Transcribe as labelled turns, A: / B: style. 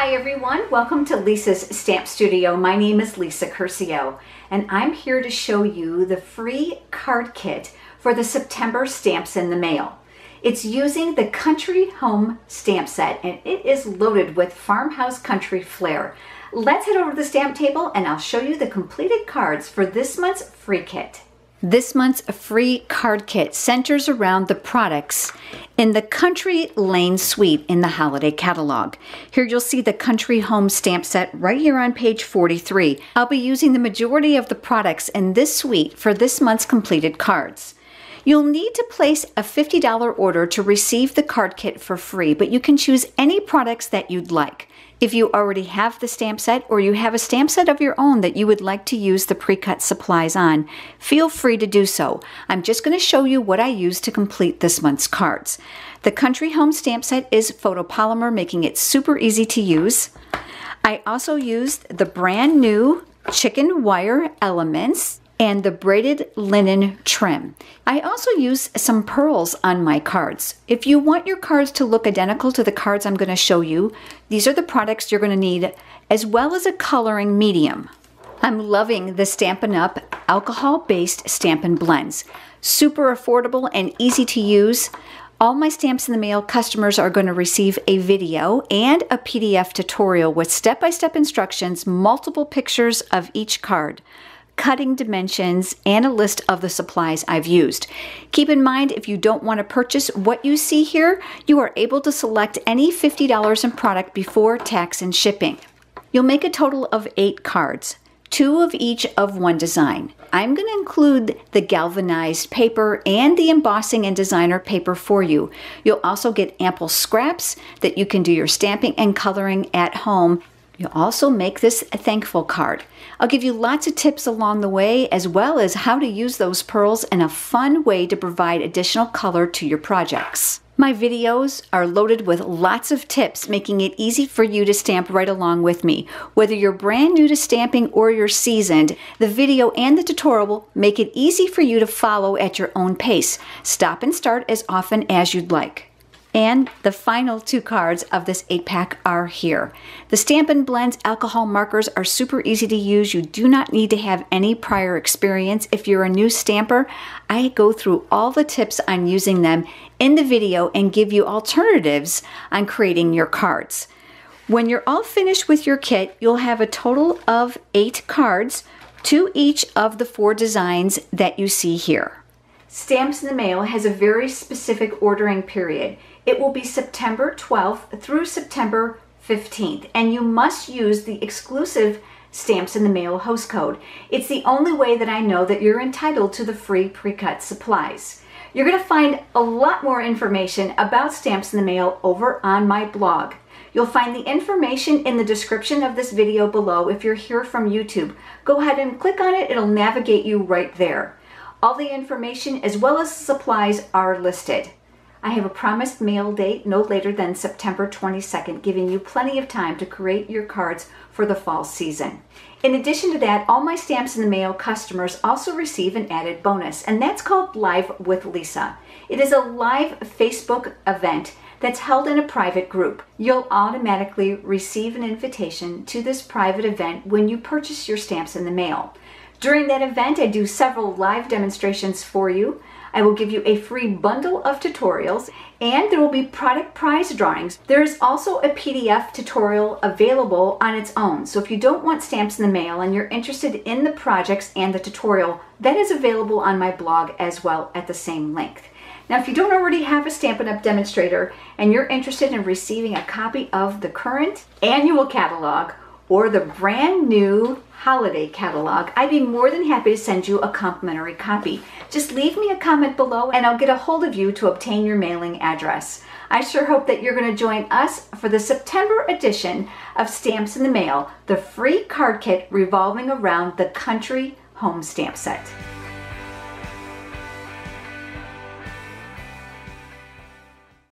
A: Hi everyone, welcome to Lisa's Stamp Studio. My name is Lisa Curcio and I'm here to show you the free card kit for the September stamps in the mail. It's using the Country Home stamp set and it is loaded with Farmhouse Country Flair. Let's head over to the stamp table and I'll show you the completed cards for this month's free kit. This month's free card kit centers around the products in the Country Lane suite in the holiday catalog. Here you'll see the Country Home stamp set right here on page 43. I'll be using the majority of the products in this suite for this month's completed cards. You'll need to place a $50 order to receive the card kit for free, but you can choose any products that you'd like. If you already have the stamp set or you have a stamp set of your own that you would like to use the pre-cut supplies on, feel free to do so. I'm just going to show you what I used to complete this month's cards. The Country Home stamp set is photopolymer, making it super easy to use. I also used the brand new chicken wire elements and the braided linen trim. I also used some pearls on my cards. If you want your cards to look identical to the cards I'm going to show you, these are the products you're going to need, as well as a coloring medium. I'm loving the Stampin' Up! Alcohol-based Stampin' Blends. Super affordable and easy to use. All my Stamps in the Mail customers are going to receive a video and a PDF tutorial with step-by-step instructions, multiple pictures of each card, cutting dimensions, and a list of the supplies I've used. Keep in mind, if you don't want to purchase what you see here, you are able to select any $50 in product before tax and shipping. You'll make a total of 8 cards, 2 of each of one design. I'm going to include the galvanized paper and the embossing and designer paper for you. You'll also get ample scraps that you can do your stamping and coloring at home. You'll also make this a thankful card. I'll give you lots of tips along the way, as well as how to use those pearls in a fun way to provide additional color to your projects. My videos are loaded with lots of tips, making it easy for you to stamp right along with me. Whether you're brand new to stamping or you're seasoned, the video and the tutorial will make it easy for you to follow at your own pace. Stop and start as often as you'd like. And the final 2 cards of this 8-pack are here. The Stampin' Blends alcohol markers are super easy to use. You do not need to have any prior experience. If you're a new stamper, I go through all the tips on using them in the video and give you alternatives on creating your cards. When you're all finished with your kit, you'll have a total of 8 cards, 2 each of the 4 designs that you see here. Stamps in the Mail has a very specific ordering period. It will be September 12th through September 15th, and you must use the exclusive Stamps in the Mail host code. It's the only way that I know that you're entitled to the free pre-cut supplies. You're going to find a lot more information about Stamps in the Mail over on my blog. You'll find the information in the description of this video below if you're here from YouTube. Go ahead and click on it, it'll navigate you right there. All the information as well as supplies are listed. I have a promised mail date no later than September 22nd, giving you plenty of time to create your cards for the fall season. In addition to that, all my Stamps in the Mail customers also receive an added bonus, and that's called Live with Lisa. It is a live Facebook event that's held in a private group. You'll automatically receive an invitation to this private event when you purchase your Stamps in the Mail. During that event, I do several live demonstrations for you. I will give you a free bundle of tutorials, and there will be product prize drawings. There is also a PDF tutorial available on its own. So if you don't want Stamps in the Mail and you're interested in the projects and the tutorial, that is available on my blog as well at the same length. Now, if you don't already have a Stampin' Up! Demonstrator and you're interested in receiving a copy of the current annual catalog or the brand new holiday catalog, I'd be more than happy to send you a complimentary copy. Just leave me a comment below and I'll get a hold of you to obtain your mailing address. I sure hope that you're going to join us for the September edition of Stamps in the Mail, the free card kit revolving around the Country Home stamp set.